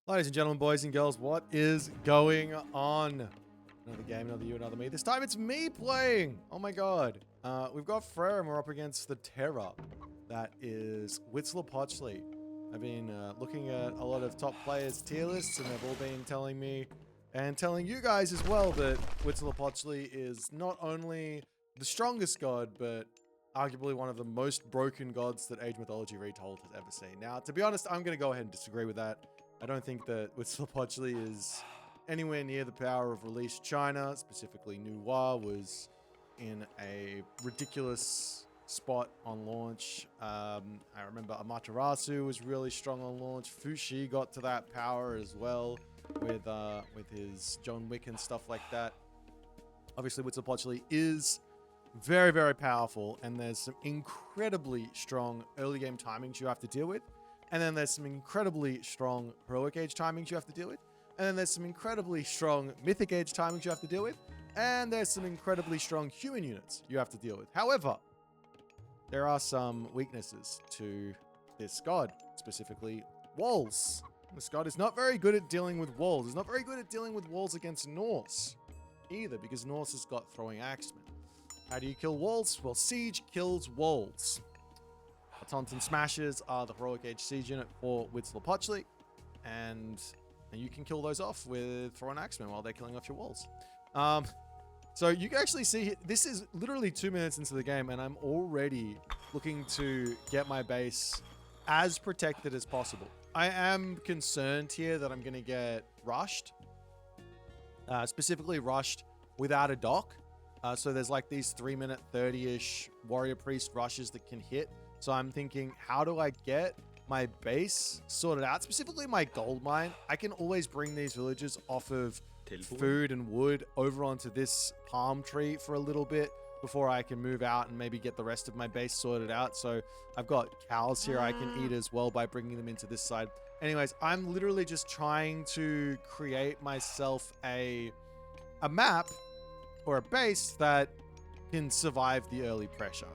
Ladies and gentlemen, boys and girls, what is going on? Another game, another you, another me. This time it's me playing. Oh my god. We've got Freyr and we're up against the terror. That is Witzler. I've been looking at a lot of top players' tier lists and they've all been telling me and telling you guys as well that Witzler is not only the strongest god, but arguably one of the most broken gods that Age Mythology Retold has ever seen. Now, to be honest, I'm going to go ahead and disagree with that. I don't think that Witzler is anywhere near the power of released China. Specifically, Nuwa was in a ridiculous spot on launch. I remember Amaterasu was really strong on launch. Fushi got to that power as well with his John Wick and stuff like that. Obviously, Witzler is very, very powerful, and there's some incredibly strong early game timings you have to deal with. And then there's some incredibly strong heroic age timings you have to deal with. And then there's some incredibly strong mythic age timings you have to deal with. And there's some incredibly strong human units you have to deal with. However, there are some weaknesses to this god, specifically walls. This god is not very good at dealing with walls. He's not very good at dealing with walls against Norse either, because Norse has got throwing axemen. How do you kill walls? Well, siege kills walls. Taunton Smashers are the heroic age siege unit for Witzler, and you can kill those off with throwing axemen while they're killing off your walls. So you can actually see this is literally 2 minutes into the game, and I'm already looking to get my base as protected as possible. I am concerned here that I'm going to get rushed, specifically rushed without a dock. So there's like these 3-minute 30-ish warrior priest rushes that can hit. So I'm thinking, how do I get my base sorted out? Specifically my gold mine. I can always bring these villages off of food and wood over onto this palm tree for a little bit before I can move out and maybe get the rest of my base sorted out. So I've got cows here I can eat as well by bringing them into this side. Anyways, I'm literally just trying to create myself a map or a base that can survive the early pressure.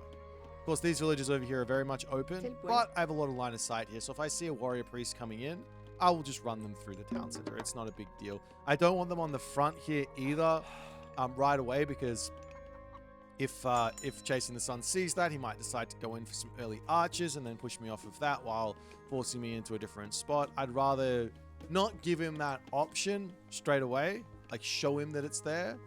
Of course, these villages over here are very much open, but I have a lot of line of sight here. So if I see a warrior priest coming in, I will just run them through the town center. It's not a big deal. I don't want them on the front here either right away, because if Chasing the Sun sees that, he might decide to go in for some early archers and then push me off of that while forcing me into a different spot. I'd rather not give him that option straight away, like show him that it's there.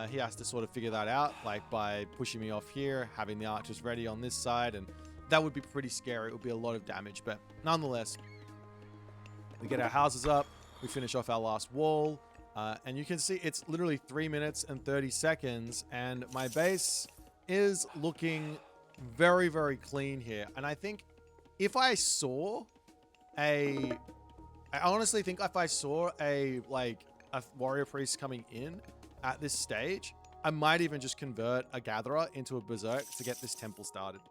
He has to sort of figure that out, like by pushing me off here, having the archers ready on this side, and that would be pretty scary. It would be a lot of damage, but nonetheless, we get our houses up, we finish off our last wall, and you can see it's literally 3 minutes and 30 seconds, and my base is looking very, very clean here. And I think if I saw I honestly think if I saw a warrior priest coming in at this stage, I might even just convert a gatherer into a berserk to get this temple started.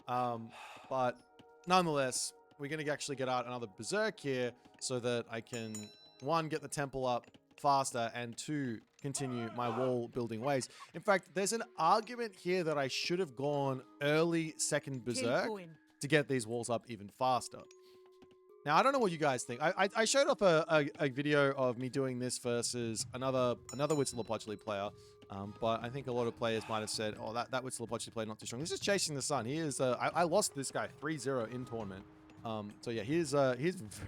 But nonetheless, we're going to actually get out another berserk here so that I can, 1, get the temple up faster, and 2, continue my wall building ways. In fact, there's an argument here that I should have gone early second berserk to get these walls up even faster. Now, I don't know what you guys think. I showed off a video of me doing this versus another Witzler player, but I think a lot of players might have said, oh, that Witzler player not too strong. This is Chasing the Sun. He is, I lost this guy 3-0 in tournament. So yeah, he's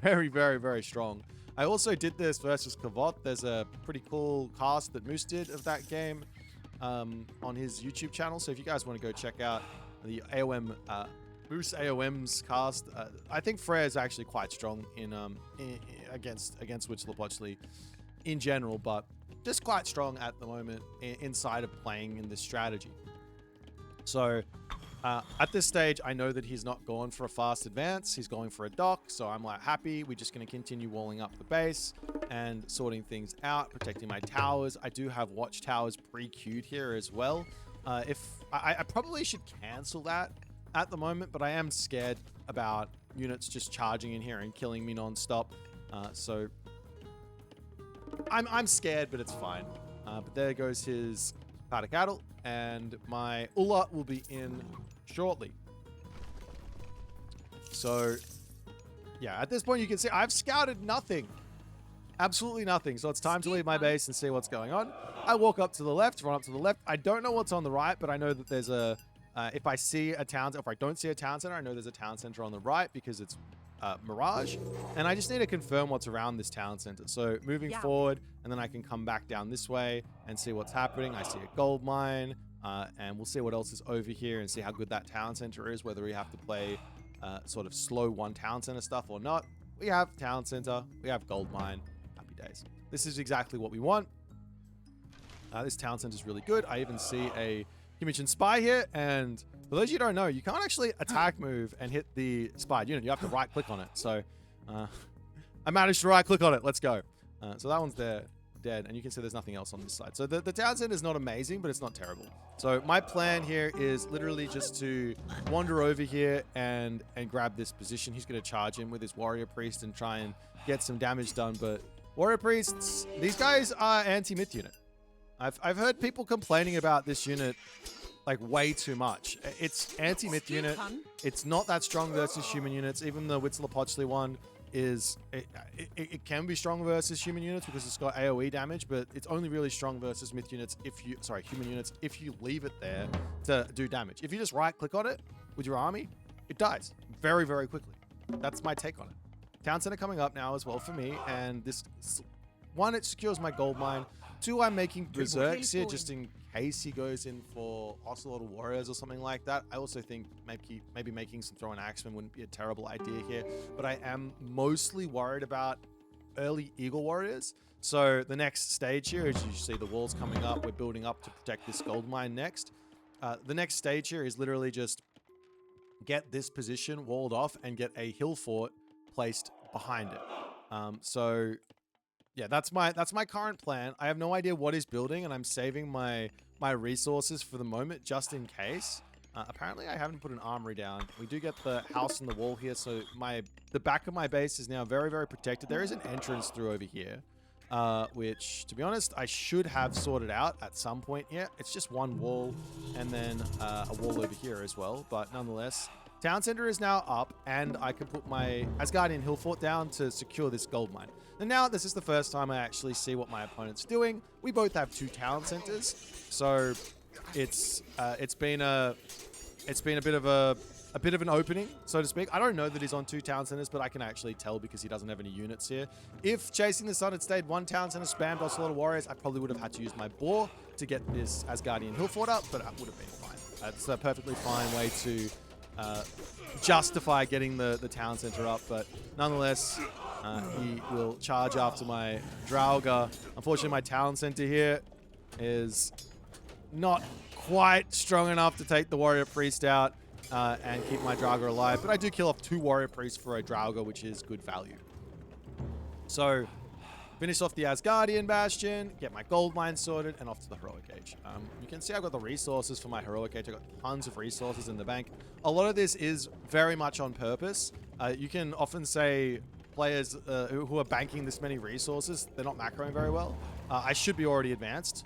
very, very, very strong. I also did this versus Kavot. There's a pretty cool cast that Moose did of that game on his YouTube channel. So if you guys want to go check out the AOM Moose AOM's cast, I think Freyr is actually quite strong against Witzler in general, but just quite strong at the moment inside of playing in this strategy. So at this stage, I know that he's not going for a fast advance. He's going for a dock. So I'm like happy. We're just going to continue walling up the base and sorting things out, protecting my towers. I do have watchtowers pre-queued here as well. If I probably should cancel that at the moment, but I am scared about units just charging in here and killing me non-stop. So I'm scared, but it's fine. But there goes his powder cattle, and my Ulla will be in shortly. So yeah, at this point you can see I've scouted nothing. Absolutely nothing. So it's time to leave my base and see what's going on. I walk up to the left, run up to the left. I don't know what's on the right, but I know that there's a... if I see a town... If I don't see a town center, I know there's a town center on the right because it's Mirage. And I just need to confirm what's around this town center. So moving forward, and then I can come back down this way and see what's happening. I see a gold mine, and we'll see what else is over here and see how good that town center is, whether we have to play sort of slow one town center stuff or not. We have town center, we have gold mine. Happy days. This is exactly what we want. This town center is really good. I even see a commissioned spy here, and for those of you who don't know, you can't actually attack move and hit the spy unit. You have to right click on it. So I managed to right click on it. Let's go. So that one's there, dead, and you can see there's nothing else on this side. So the town center is not amazing, but it's not terrible. So my plan here is literally just to wander over here and grab this position. He's going to charge him with his warrior priest and try and get some damage done. But warrior priests, these guys are anti-myth unit. I've heard people complaining about this unit like way too much. It's anti-myth unit. It's not that strong versus human units. Even the Huitzilopochtli one is it can be strong versus human units because it's got AoE damage, but it's only really strong versus myth units human units if you leave it there to do damage. If you just right click on it with your army, it dies very, very quickly. That's my take on it. Town center coming up now as well for me, and this one, it secures my gold mine. Two, I'm making berserks here just in case he goes in for Ocelot Warriors or something like that. I also think maybe making some throwing axemen wouldn't be a terrible idea here, but I am mostly worried about early Eagle Warriors. So the next stage here, as you see the walls coming up, we're building up to protect this gold mine next. The next stage here is literally just get this position walled off and get a hill fort placed behind it. So yeah, that's my current plan. I have no idea what he's building, and I'm saving my resources for the moment just in case. Apparently, I haven't put an armory down. We do get the house and the wall here, so the back of my base is now very, very protected. There is an entrance through over here, which, to be honest, I should have sorted out at some point here. It's just one wall and then a wall over here as well, but nonetheless, town center is now up, and I can put my Asgardian hill fort down to secure this gold mine. And now this is the first time I actually see what my opponent's doing. We both have two town centers, so it's been a bit of an opening, so to speak. I don't know that he's on two town centers, but I can actually tell because he doesn't have any units here. If Chasing the Sun had stayed one town center, spammed Ocelot Warriors, I probably would have had to use my boar to get this Asgardian hill fort up, but that would have been fine. It's a perfectly fine way to justify getting the town center up, but nonetheless, he will charge after my Draugr. Unfortunately, my town center here is not quite strong enough to take the warrior priest out and keep my Draugr alive, but I do kill off two warrior priests for a Draugr, which is good value. So finish off the Asgardian bastion, get my gold mine sorted, and off to the heroic age. You can see I've got the resources for my heroic age. I've got tons of resources in the bank. A lot of this is very much on purpose. You can often say players who are banking this many resources, they're not macroing very well. I should be already advanced,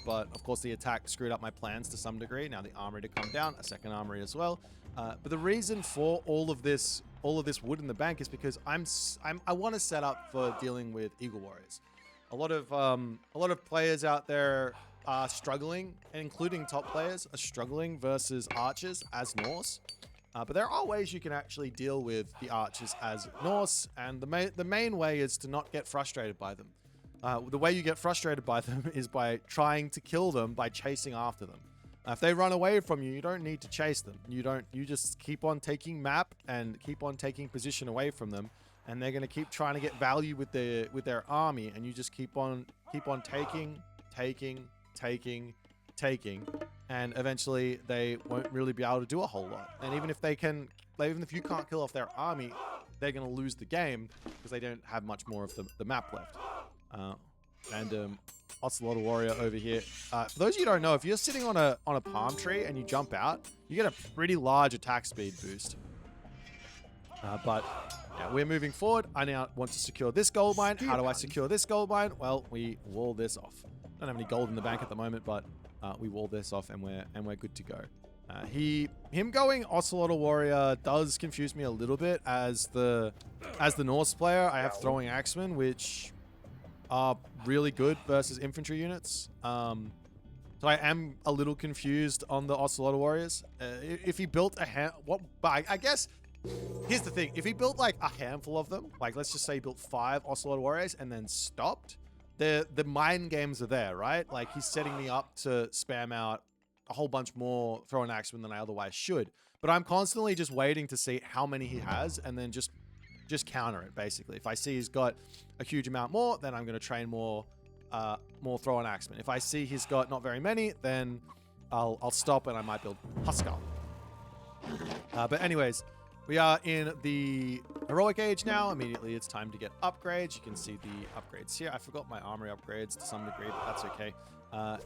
but of course the attack screwed up my plans to some degree. Now the armory to come down, a second armory as well. But the reason for all of this wood in the bank is because I want to set up for dealing with Eagle Warriors. A lot of players out there are struggling, including top players, are struggling versus archers as Norse. But there are ways you can actually deal with the archers as Norse, and the main way is to not get frustrated by them. The way you get frustrated by them is by trying to kill them by chasing after them. If they run away from you, you don't need to chase them. You just keep on taking map and keep on taking position away from them, and they're going to keep trying to get value with their army, and you just keep on taking, and eventually they won't really be able to do a whole lot. And even if you can't kill off their army, they're going to lose the game because they don't have much more of the map left. Random Ocelot Warrior over here. For those of you who don't know, if you're sitting on a palm tree and you jump out, you get a pretty large attack speed boost. But yeah, we're moving forward. I now want to secure this gold mine. How do I secure this gold mine? Well, we wall this off. Don't have any gold in the bank at the moment, but we wall this off and we're good to go. Him going Ocelot Warrior does confuse me a little bit as the Norse player. I have throwing axemen, which are really good versus infantry units. So I am a little confused on the Ocelot Warriors. If he built I guess, here's the thing. If he built like a handful of them, like let's just say he built 5 Ocelot Warriors and then stopped, the mind games are there, right? Like he's setting me up to spam out a whole bunch more throwing axemen than I otherwise should. But I'm constantly just waiting to see how many he has and then just counter it, basically. If I see he's got a huge amount more, then I'm going to train more throw-on axemen. If I see he's got not very many, then I'll stop and I might build Huskar. But anyways, we are in the heroic age now. Immediately, it's time to get upgrades. You can see the upgrades here. I forgot my armory upgrades to some degree, but that's okay.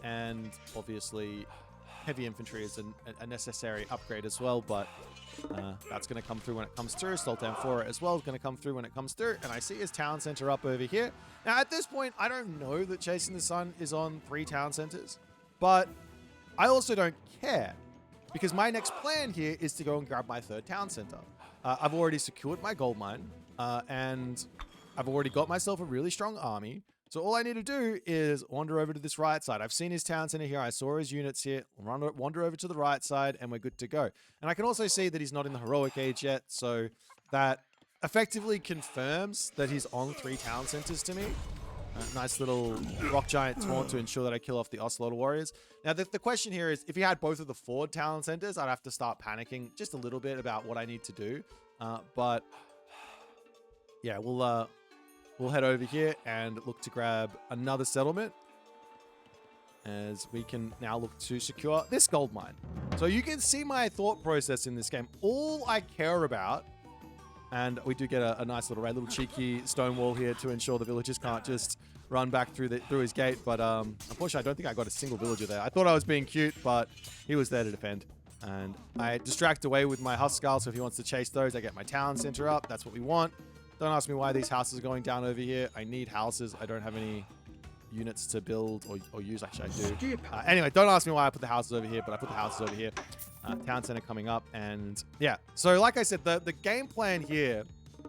And obviously, heavy infantry is a necessary upgrade as well, but that's going to come through when it comes through. Sultan 4 as well is going to come through when it comes through. And I see his town center up over here. Now, at this point, I don't know that Chasing the Sun is on 3 town centers, but I also don't care because my next plan here is to go and grab my 3rd town center. I've already secured my gold mine, and I've already got myself a really strong army. So all I need to do is wander over to this right side. I've seen his town center here. I saw his units here. Wander over to the right side, and we're good to go. And I can also see that he's not in the heroic age yet, so that effectively confirms that he's on 3 town centers to me. Nice little rock giant taunt to ensure that I kill off the Ocelot Warriors. Now, the question here is, if he had both of the Ford town centers, I'd have to start panicking just a little bit about what I need to do. But yeah, we'll head over here and look to grab another settlement, as we can now look to secure this gold mine. So you can see my thought process in this game. All I care about, and we do get a nice little cheeky stone wall here to ensure the villagers can't just run back through his gate. But unfortunately, I don't think I got a single villager there. I thought I was being cute, but he was there to defend. And I distract away with my Huskar, so if he wants to chase those, I get my town center up. That's what we want. Don't ask me why these houses are going down over here. I need houses. I don't have any units to build or use. Actually, I do. Anyway, don't ask me why I put the houses over here, but I put the houses over here. Town center coming up. And yeah, so like I said, the game plan here,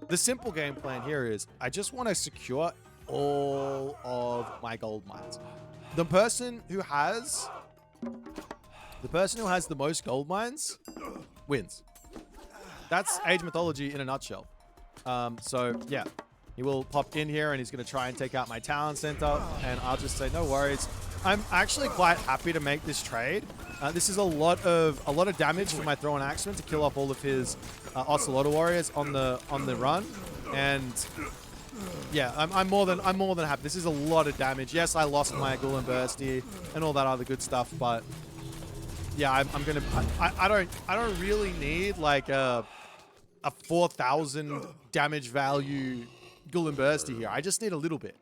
the simple game plan here is I just want to secure all of my gold mines. The person who has the most gold mines wins. That's Age Mythology in a nutshell. So yeah, he will pop in here and he's going to try and take out my town center, and I'll just say no worries. I'm actually quite happy to make this trade. This is a lot of damage for my throw and axeman to kill off all of his Ocelot Warriors on the run, and yeah, I'm more than happy. This is a lot of damage. Yes, I lost my Ghoul and Bursty and all that other good stuff, but yeah, I don't really need like a 4,000 damage value Ghoul and Bursty here. I just need a little bit.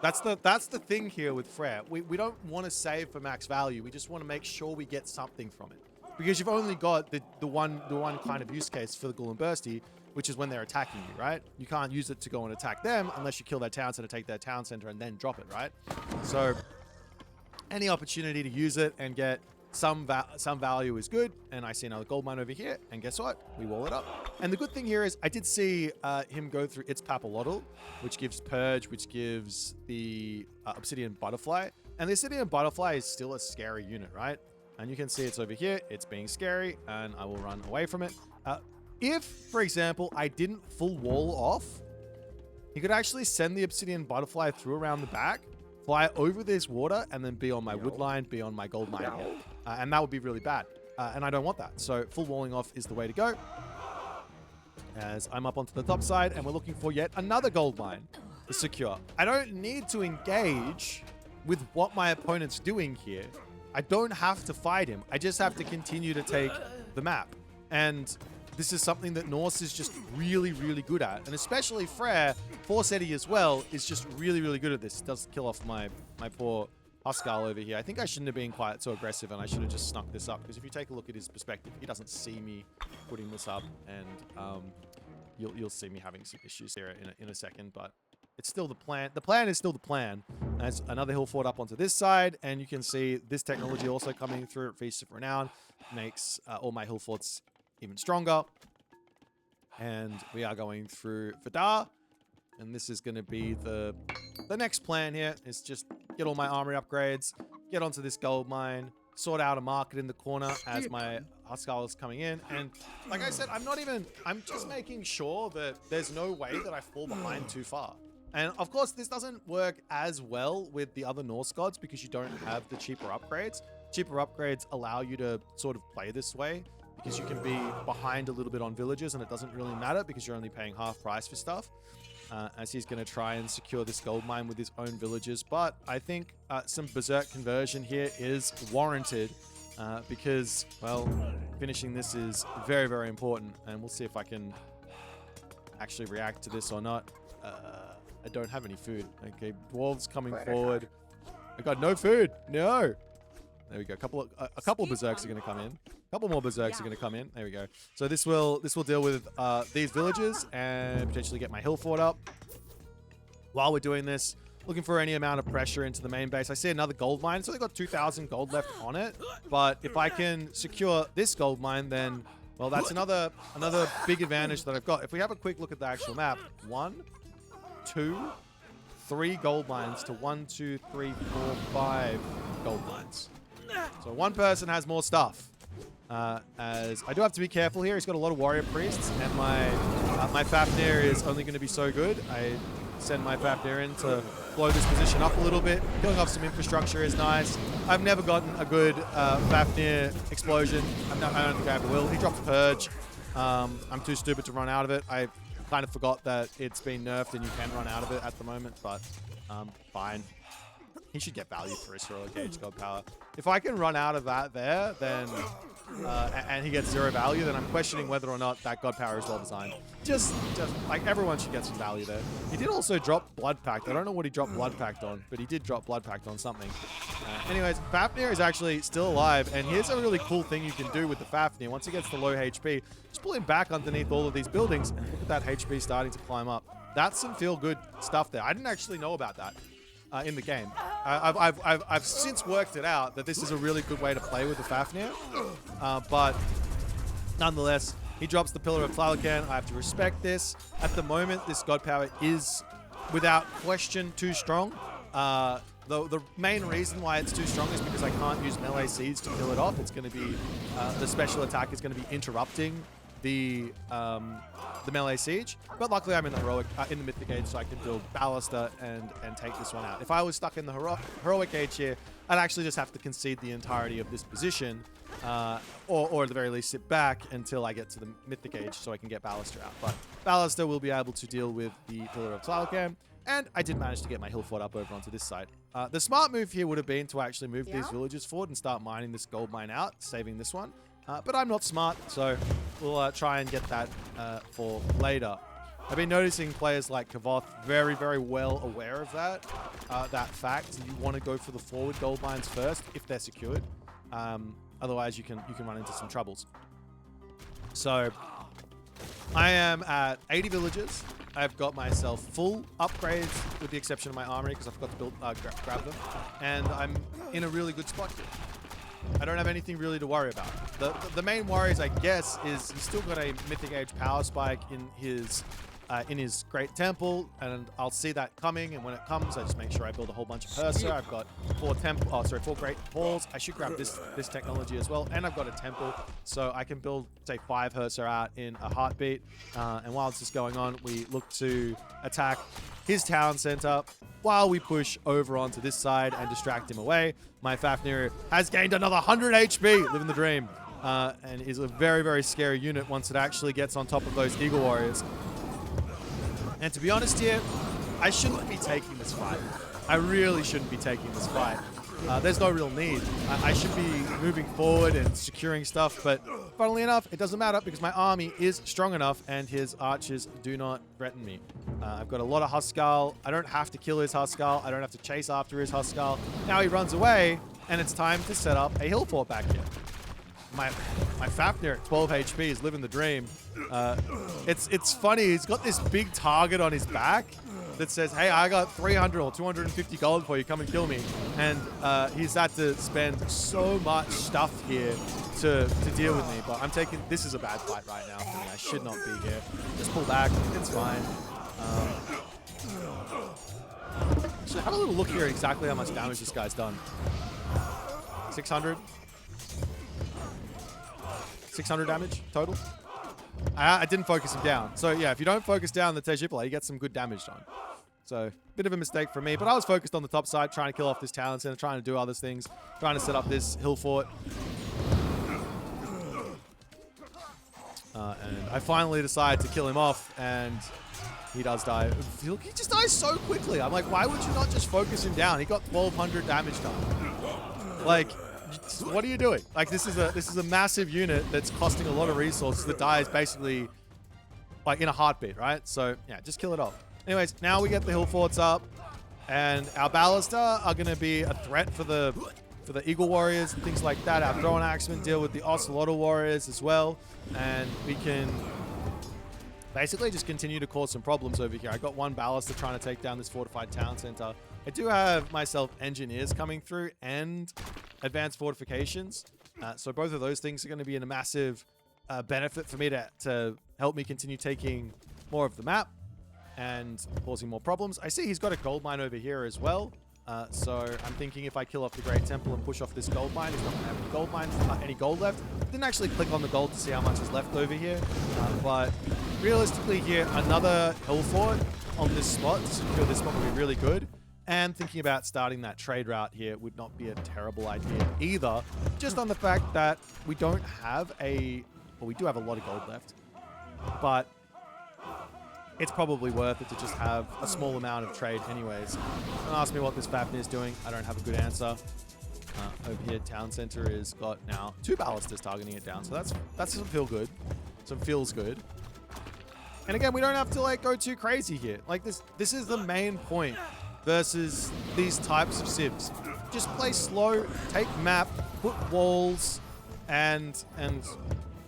That's the thing here with Freyr. We don't want to save for max value. We just want to make sure we get something from it. Because you've only got the one kind of use case for the Ghoul and Bursty, which is when they're attacking you, right? You can't use it to go and attack them unless you kill their town center, take their town center, and then drop it, right? So any opportunity to use it and get some value is good. And I see another gold mine over here, and guess what? We wall it up. And the good thing here is I did see him go through its Papalotl, which gives Purge, which gives the Obsidian Butterfly. And the Obsidian Butterfly is still a scary unit, right? And you can see it's over here. It's being scary, and I will run away from it. If, for example, I didn't full wall off, you could actually send the Obsidian Butterfly through around the back, fly over this water, and then be on my wood line, be on my gold mine here. And that would be really bad. And I don't want that. So full walling off is the way to go. As I'm up onto the top side, and we're looking for yet another gold mine to secure. I don't need to engage with what my opponent's doing here. I don't have to fight him. I just have to continue to take the map. And this is something that Norse is just really, really good at. And especially Freyr, Forseti as well, is just really, really good at this. It does kill off my poor Huskar over here. I think I shouldn't have been quite so aggressive, and I should have just snuck this up. Because if you take a look at his perspective, he doesn't see me putting this up. And you'll see me having some issues here in a second. But it's still the plan. The plan is still the plan. There's another hill fort up onto this side. And you can see this technology also coming through at Feast of Renown. Makes all my hill forts even stronger. And we are going through Vidar, and this is going to be the the next plan here is just get all my armory upgrades, get onto this gold mine, sort out a market in the corner as my Huskarl is coming in. And like I said, I'm just making sure that there's no way that I fall behind too far. And of course, this doesn't work as well with the other Norse gods because you don't have the cheaper upgrades. Cheaper upgrades allow you to sort of play this way because you can be behind a little bit on villages and it doesn't really matter because you're only paying half price for stuff. As he's going to try and secure this gold mine with his own villages. But I think some berserk conversion here is warranted because, well, finishing this is very, very important. And we'll see if I can actually react to this or not. I don't have any food. Okay, dwarves coming forward. I got no food. No. There we go. A couple of berserks are going to come in. A couple more berserks are going to come in. There we go. So this will deal with these villages and potentially get my hill fort up. While we're doing this, looking for any amount of pressure into the main base. I see another gold mine. It's only got 2,000 gold left on it. But if I can secure this gold mine, then, well, that's another big advantage that I've got. If we have a quick look at the actual map, 1, 2, 3 gold mines to 1, 2, 3, 4, 5 gold mines. So one person has more stuff. As I do have to be careful here. He's got a lot of warrior priests, and my Fafnir is only going to be so good. I send my Fafnir in to blow this position up a little bit. Killing off some infrastructure is nice. I've never gotten a good Fafnir explosion. I don't think I ever will. He dropped Purge. I'm too stupid to run out of it. I kind of forgot that it's been nerfed and you can run out of it at the moment, but fine. He should get value for his heroic gauge god power. If I can run out of that there, then and he gets 0 value, then I'm questioning whether or not that god power is well designed. Just like everyone should get some value there. He did also drop Blood Pact. I don't know what he dropped Blood Pact on, but he did drop Blood Pact on something. Anyways, Fafnir is actually still alive, and here's a really cool thing you can do with the Fafnir. Once he gets to low HP, just pull him back underneath all of these buildings, and look at that HP starting to climb up. That's some feel-good stuff there. I didn't actually know about that. In the game. I've since worked it out that this is a really good way to play with the Fafnir. But nonetheless, he drops the Pillar of Tlalocan. I have to respect this. At the moment, this god power is, without question, too strong. The main reason why it's too strong is because I can't use melee seeds to kill it off. It's going to be, the special attack is going to be interrupting the melee siege, but luckily I'm in the heroic, in the mythic age, so I can build Ballaster and take this one out. If I was stuck in the heroic age here, I'd actually just have to concede the entirety of this position, or at the very least sit back until I get to the mythic age so I can get Ballaster out. But Ballaster will be able to deal with the Pillar of Tlalocan, and I did manage to get my hill fort up over onto this side. The smart move here would have been to actually move these villages forward and start mining this gold mine out, saving this one. But I'm not smart, so we'll try and get that for later. I've been noticing players like Kavoth very, very well aware of that fact. You want to go for the forward gold mines first if they're secured. Otherwise, you can run into some troubles. So I am at 80 villages. I've got myself full upgrades with the exception of my armory because I forgot to build grab them, and I'm in a really good spot here. I don't have anything really to worry about. The main worries, I guess, is he's still got a mythic age power spike in his great temple, and I'll see that coming. And when it comes, I just make sure I build a whole bunch of Hersa. I've got 4 great halls. I should grab this technology as well, and I've got a temple, so I can build say 5 Hersa out in a heartbeat. And while this is going on, we look to attack his town center while we push over onto this side and distract him away. My Fafnir has gained another 100 HP, living the dream, and is a very, very scary unit once it actually gets on top of those Eagle Warriors. And to be honest here, I shouldn't be taking this fight. I really shouldn't be taking this fight. There's no real need. I should be moving forward and securing stuff, but funnily enough, it doesn't matter because my army is strong enough and his archers do not threaten me. I've got a lot of Huskarl. I don't have to kill his Huskarl. I don't have to chase after his Huskarl. Now he runs away, and it's time to set up a hill fort back here. My Fafnir at 12 HP is living the dream. It's funny. He's got this big target on his back that says, hey, I got 300 or 250 gold for you. Come and kill me. And he's had to spend so much stuff here to deal with me. But I'm taking... This is a bad fight right now for me. I should not be here. Just pull back. It's fine. Actually, have a little look here at exactly how much damage this guy's done. 600. 600 damage total. I didn't focus him down. So yeah, if you don't focus down the Tejipla, you get some good damage done. So bit of a mistake for me, but I was focused on the top side, trying to kill off this talent center, trying to do other things, trying to set up this hill fort. And I finally decide to kill him off, and he does die. He just dies so quickly. I'm like, why would you not just focus him down? He got 1,200 damage done. Like, what are you doing? Like, this is a massive unit that's costing a lot of resources that dies basically like in a heartbeat, right? So yeah, just kill it off. Anyways, now we get the hill forts up, and our ballista are going to be a threat for the Eagle Warriors and things like that. Our Throwing Axemen deal with the Ocelotl Warriors as well, and we can basically just continue to cause some problems over here. I got one ballista trying to take down this fortified town center. I do have myself engineers coming through and advanced fortifications, so both of those things are going to be in a massive benefit for me to help me continue taking more of the map and causing more problems. I see he's got a gold mine over here as well. So I'm thinking if I kill off the Great Temple and push off this gold mine, he's not going to have any gold mines, any gold left. Didn't actually click on the gold to see how much is left over here. But realistically here, another hill fort on this spot to secure this spot would be really good. And thinking about starting that trade route here would not be a terrible idea either. Just on the fact that we don't have well, we do have a lot of gold left. But it's probably worth it to just have a small amount of trade anyways. Don't ask me what this Fafnir is doing. I don't have a good answer. Over here, Town Center has got now 2 ballistas targeting it down. So that's some feel good. Some feels good. And again, we don't have to like go too crazy here. Like this is the main point versus these types of civs. Just play slow, take map, put walls, and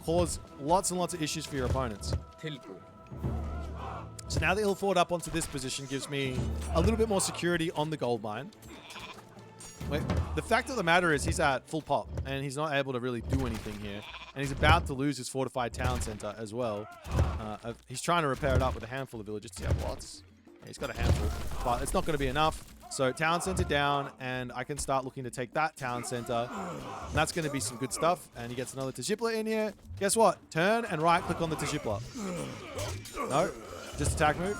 cause lots and lots of issues for your opponents. So now the hill fort up onto this position gives me a little bit more security on the gold mine. The fact of the matter is he's at full pop and he's not able to really do anything here. And he's about to lose his fortified town center as well. He's trying to repair it up with a handful of villagers. Does he have lots? Yeah, he's got a handful, but it's not going to be enough. So town center down, and I can start looking to take that town center. And that's going to be some good stuff. And he gets another Tejipla in here. Guess what? Turn and right click on the Tejipla. No. Just attack move.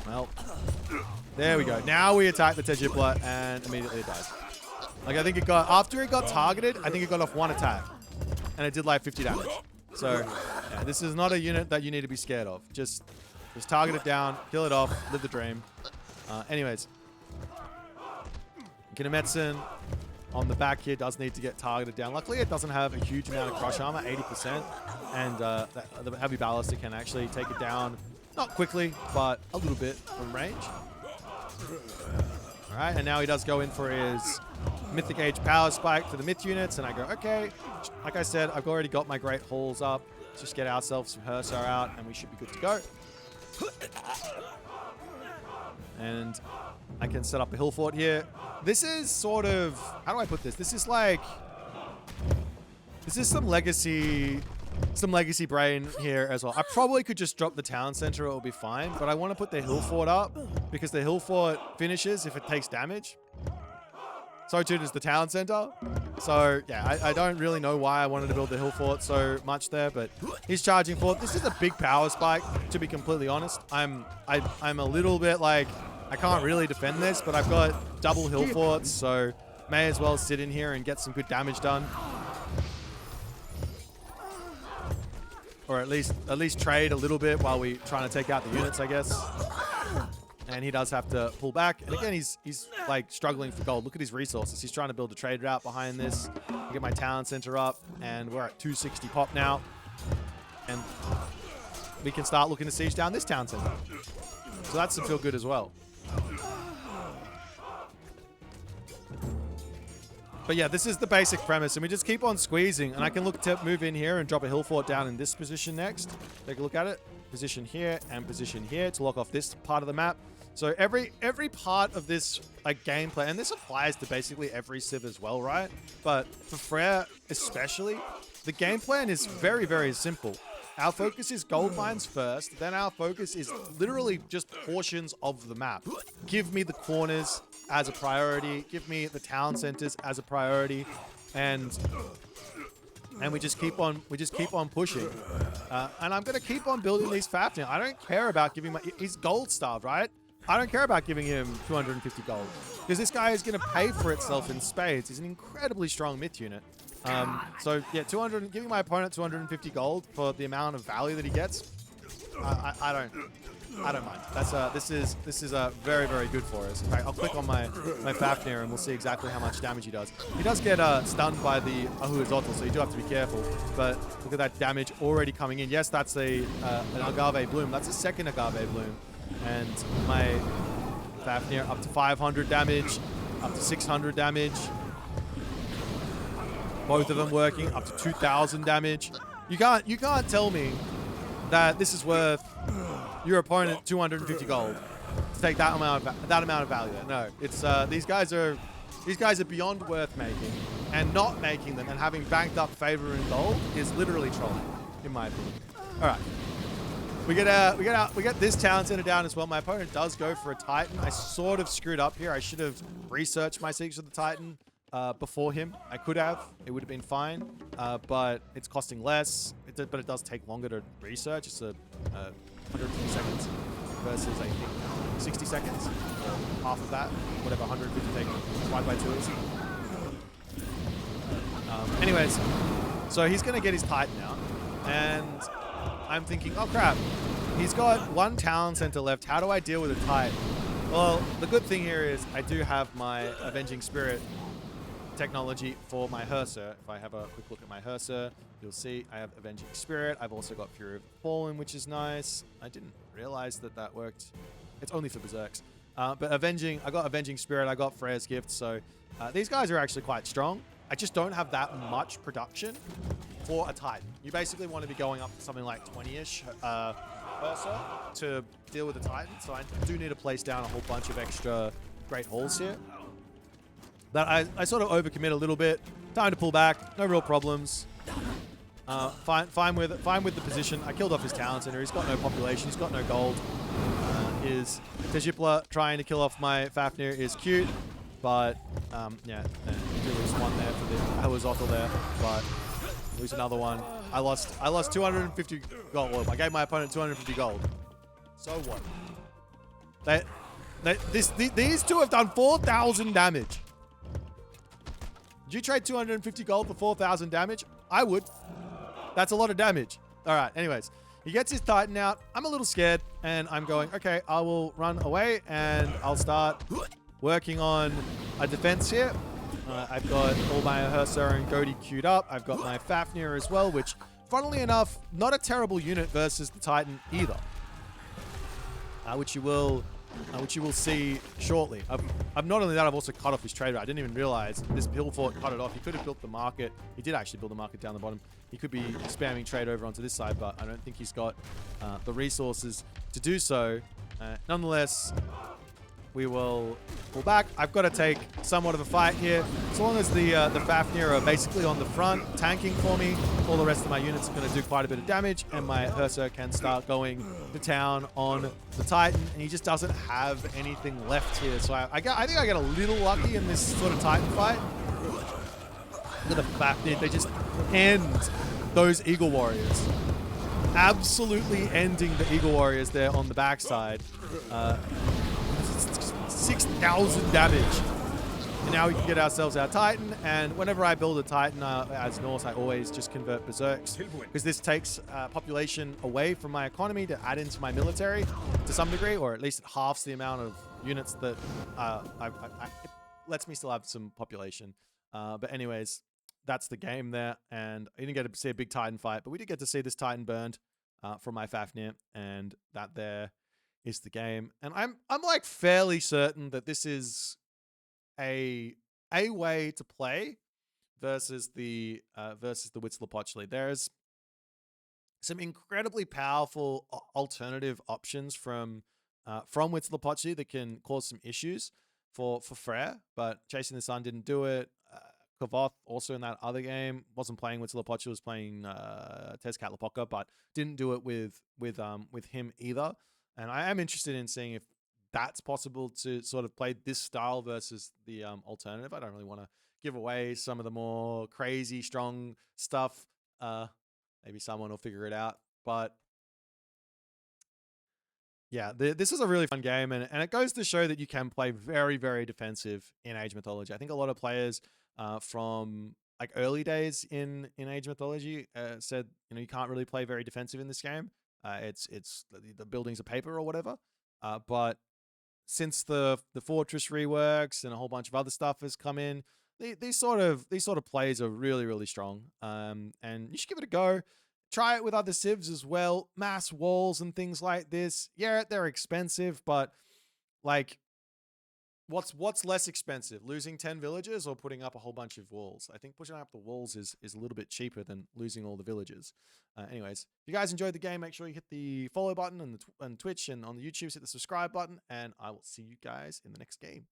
Well, there we go. Now we attack the Tejipla and immediately it dies. Like I think it got, after it got targeted, I think it got off 1 attack. And it did like 50 damage. So yeah, this is not a unit that you need to be scared of. Just target it down, kill it off, live the dream. Anyways. Kinemetsen on the back here does need to get targeted down. Luckily, it doesn't have a huge amount of crush armor, 80%. And the heavy ballista can actually take it down, not quickly, but a little bit from range. All right, and now he does go in for his Mythic Age power spike for the myth units. And I go, okay, like I said, I've already got my great halls up. Let's just get ourselves some Hursar out, and we should be good to go. And I can set up a hill fort here. This is sort of, how do I put this? This is some legacy brain here as well. I probably could just drop the town center, it will be fine, but I want to put the hill fort up because the hill fort finishes if it takes damage. So too does the town center. So yeah, I don't really know why I wanted to build the hill fort so much there, but he's charging for it. This is a big power spike, to be completely honest. I'm a little bit like, I can't really defend this, but I've got double hill forts, so may as well sit in here and get some good damage done. Or at least trade a little bit while we trying to take out the units, I guess. And he does have to pull back. And again, he's like struggling for gold. Look at his resources. He's trying to build a trade route behind this. Get my town center up, and we're at 260 pop now. And we can start looking to siege down this town center. So that's some feel good as well. But yeah, this is the basic premise, and we just keep on squeezing. And I can look to move in here and drop a hill fort down in this position next. Take a look at it. Position here and position here to lock off this part of the map. So every part of this like gameplay, and this applies to basically every civ as well, right? But for Freyr especially, the game plan is very, very simple. Our focus is gold mines first. Then our focus is literally just portions of the map. Give me the corners as a priority. Give me the town centers as a priority, and we just keep on pushing. And I'm gonna keep on building these Fafnir. I don't care about giving he's gold starved, right? I don't care about giving him 250 gold because this guy is gonna pay for itself in spades. He's an incredibly strong myth unit. So yeah, giving my opponent 250 gold for the amount of value that he gets, I don't mind. This is very, very good for us. In fact, I'll click on my Fafnir and we'll see exactly how much damage he does. He does get stunned by the Ahuizotl, so you do have to be careful. But look at that damage already coming in. Yes, that's an Agave Bloom. That's a second Agave Bloom. And my Fafnir up to 500 damage, up to 600 damage. Both of them working up to 2,000 damage. You can't tell me that this is worth your opponent 250 gold to take that amount of value. No, it's these guys are beyond worth making, and not making them and having banked up favor in gold is literally trolling, in my opinion. All right, we get this town center down as well. My opponent does go for a Titan. I sort of screwed up here. I should have researched my secrets of the Titan before him. I could have. It would have been fine, but it's costing less. But it does take longer to research. It's 150 seconds versus, I think, 60 seconds, or half of that, whatever 150 take divided by 2 is. Anyways, so he's going to get his Titan out, and I'm thinking, oh crap, he's got one town center left. How do I deal with a Titan? Well, the good thing here is I do have my Avenging Spirit technology for my Herser. If I have a quick look at my Herser, you'll see I have Avenging Spirit. I've also got Fury of the Fallen, which is nice. I didn't realize that worked. It's only for Berserks. But I got Avenging Spirit, I got Freyr's Gift, so these guys are actually quite strong. I just don't have that much production for a Titan. You basically want to be going up to something like 20-ish Herser to deal with a Titan, so I do need to place down a whole bunch of extra Great Halls here. That I sort of overcommit a little bit. Time to pull back. No real problems. Fine with the position. I killed off his town center. He's got no population. He's got no gold. His Tejipla trying to kill off my Fafnir is cute, but yeah, we lose one there for the Ahuizotl there, but lose another one. I lost 250 gold. I gave my opponent 250 gold. So what? These two have done 4,000 damage. Would you trade 250 gold for 4,000 damage? I would. That's a lot of damage. All right, anyways. He gets his Titan out. I'm a little scared, and I'm going, okay, I will run away, and I'll start working on a defense here. I've got all my Herser and Godi queued up. I've got my Fafnir as well, which, funnily enough, not a terrible unit versus the Titan either. Which you will see shortly. I've not only that, I've also cut off his trade route. I didn't even realize this hill fort cut it off. He could have built the market. He did actually build the market down the bottom. He could be spamming trade over onto this side, but I don't think he's got the resources to do so. Nonetheless, we will pull back. I've got to take somewhat of a fight here. As long as the Fafnir are basically on the front, tanking for me, all the rest of my units are going to do quite a bit of damage, and my Herser can start going to town on the Titan, and he just doesn't have anything left here. So I think I get a little lucky in this sort of Titan fight. Look at the Fafnir. They just end those Eagle Warriors. Absolutely ending the Eagle Warriors there on the backside. 6,000 damage. And now we can get ourselves our Titan, and whenever I build a Titan as Norse, I always just convert Berserks, because this takes population away from my economy to add into my military to some degree, or at least it halves the amount of units that it lets me still have some population. But anyways, that's the game there, and I didn't get to see a big Titan fight, but we did get to see this Titan burned from my Fafnir, and that there is the game. And I'm like fairly certain that this is a way to play versus the Huitzilopochtli. There's some incredibly powerful alternative options from Huitzilopochtli that can cause some issues for Freyr, but Chasing the Sun didn't do it. Kavoth also in that other game. Wasn't playing with Lapocha, was playing Tezcat Lapoca, but didn't do it with him either. And I am interested in seeing if that's possible to sort of play this style versus the alternative. I don't really want to give away some of the more crazy strong stuff. Maybe someone will figure it out. But yeah, this is a really fun game, and it goes to show that you can play very, very defensive in Age Mythology. I think a lot of players from like early days in Age Mythology said, you can't really play very defensive in this game. It's the buildings of paper or whatever. But since the fortress reworks and a whole bunch of other stuff has come in, these sort of plays are really, really strong. And you should give it a go. Try it with other civs as well. Mass walls and things like this. Yeah, they're expensive, but like, what's less expensive, losing 10 villages or putting up a whole bunch of walls? I think pushing up the walls is a little bit cheaper than losing all the villages. Anyways, if you guys enjoyed the game, make sure you hit the follow button on Twitch, and on the YouTube hit the subscribe button, and I will see you guys in the next game.